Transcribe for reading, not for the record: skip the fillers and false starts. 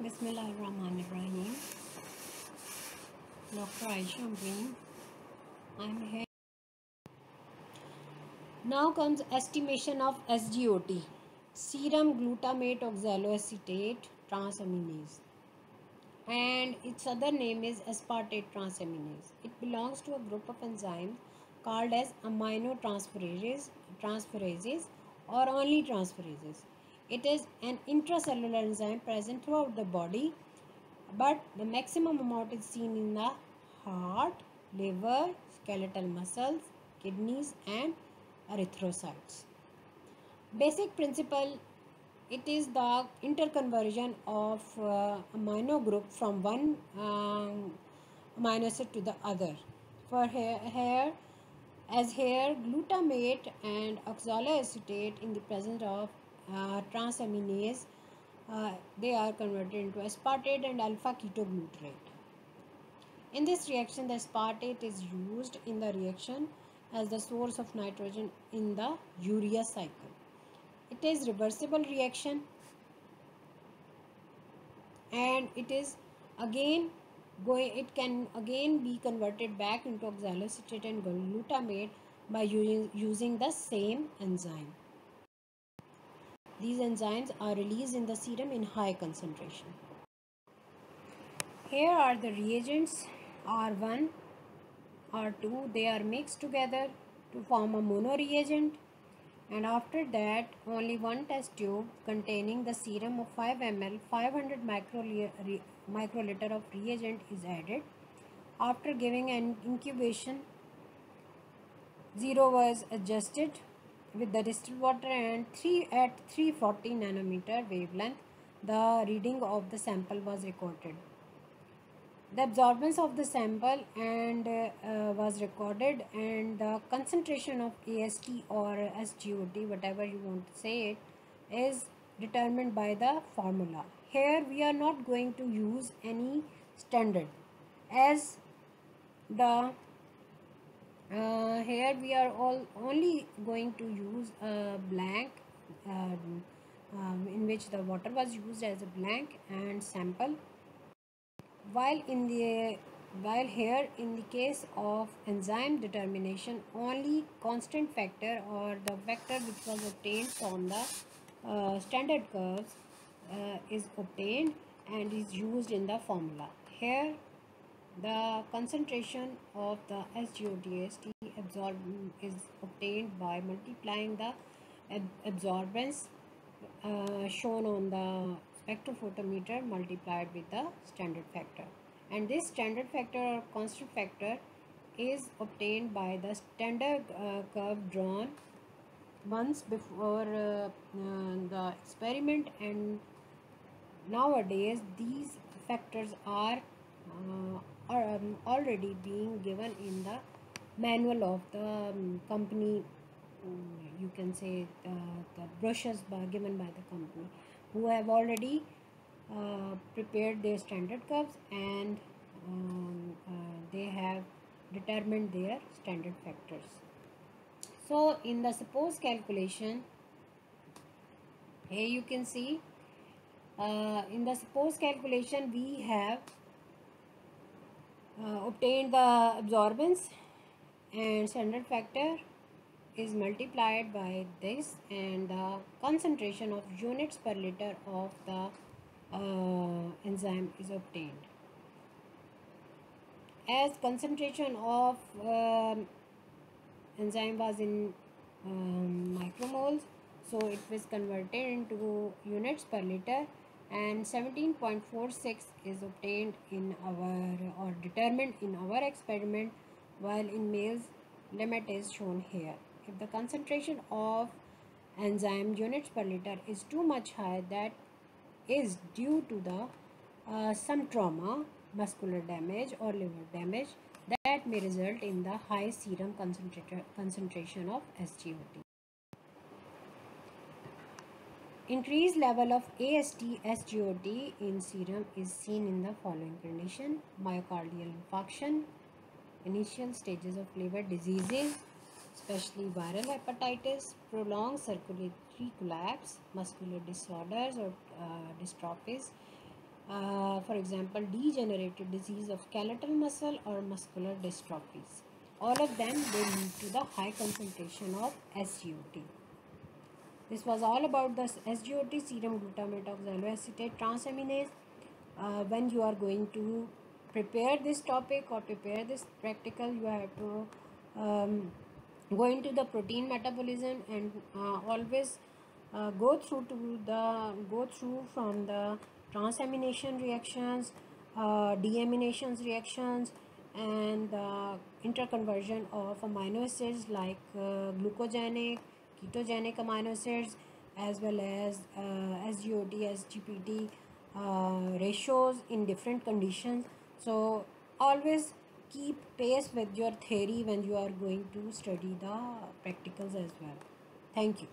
Bismillahirrahmanirrahim. Dr. Aisha Ambreen. I'm here. Now comes estimation of SGOT, serum glutamate oxaloacetate transaminase, and its other name is aspartate transaminase. It belongs to a group of enzymes called as transferases or only transferases. It is an intracellular enzyme present throughout the body, but the maximum amount is seen in the heart, liver, skeletal muscles, kidneys, and erythrocytes. Basic principle, it is the interconversion of amino group from one amino acid to the other. For here glutamate and oxaloacetate in the presence of transaminase, they are converted into aspartate and alpha ketoglutarate. In this reaction, the aspartate is used in the reaction as the source of nitrogen in the urea cycle. It is reversible reaction, and it can again be converted back into oxaloacetate and glutamate by using the same enzyme. These enzymes are released in the serum in high concentration. Here are the reagents R1, R2. They are mixed together to form a mono reagent, and after that only one test tube containing the serum of 5 ml 500 microliter of reagent is added. After giving an incubation, 0 was adjusted with the distilled water, and at 340 nanometer wavelength the reading of the sample was recorded. The absorbance of the sample was recorded, and the concentration of AST or SGOT, whatever you want to say it, is determined by the formula. Here we are not going to use any standard, as the here we are only going to use a blank in which the water was used as a blank and sample. While here in the case of enzyme determination, only constant factor or the factor which was obtained from the standard curves is obtained and is used in the formula. Here the concentration of the SGOT is obtained by multiplying the absorbance shown on the spectrophotometer multiplied with the standard factor, and this standard factor or constant factor is obtained by the standard curve drawn once before the experiment, and nowadays these factors are already being given in the manual of the company. You can say the brochures given by the company, who have already prepared their standard curves, and they have determined their standard factors. So in the suppose calculation, here you can see in the suppose calculation we have obtained the absorbance, and standard factor is multiplied by this, and the concentration of units per liter of the enzyme is obtained. As concentration of enzyme was in micromoles, so it was converted into units per liter, and 17.46 is obtained in our or determined in our experiment, while in males limit is shown here. If the concentration of enzyme units per liter is too much high, that is due to the some trauma, muscular damage or liver damage, that may result in the high serum concentration of SGOT. Increased level of AST SGOT in serum is seen in the following condition: myocardial infarction, initial stages of liver diseases, especially viral hepatitis, prolonged circulatory collapse, muscular disorders or dystrophies, For example, degenerative disease of skeletal muscle or muscular dystrophies. All of them, they lead to the high concentration of SGOT. This was all about the SGOT, serum glutamate oxaloacetate transaminase. When you are going to prepare this topic or prepare this practical, you have to go into the protein metabolism and always go through from the transamination reactions, deaminations reactions, and the interconversion of amino acids like glucogenic, ketogenic amino acids, as well as SGOT, SGPT ratios in different conditions. So always keep pace with your theory when you are going to study the practicals as well. Thank you.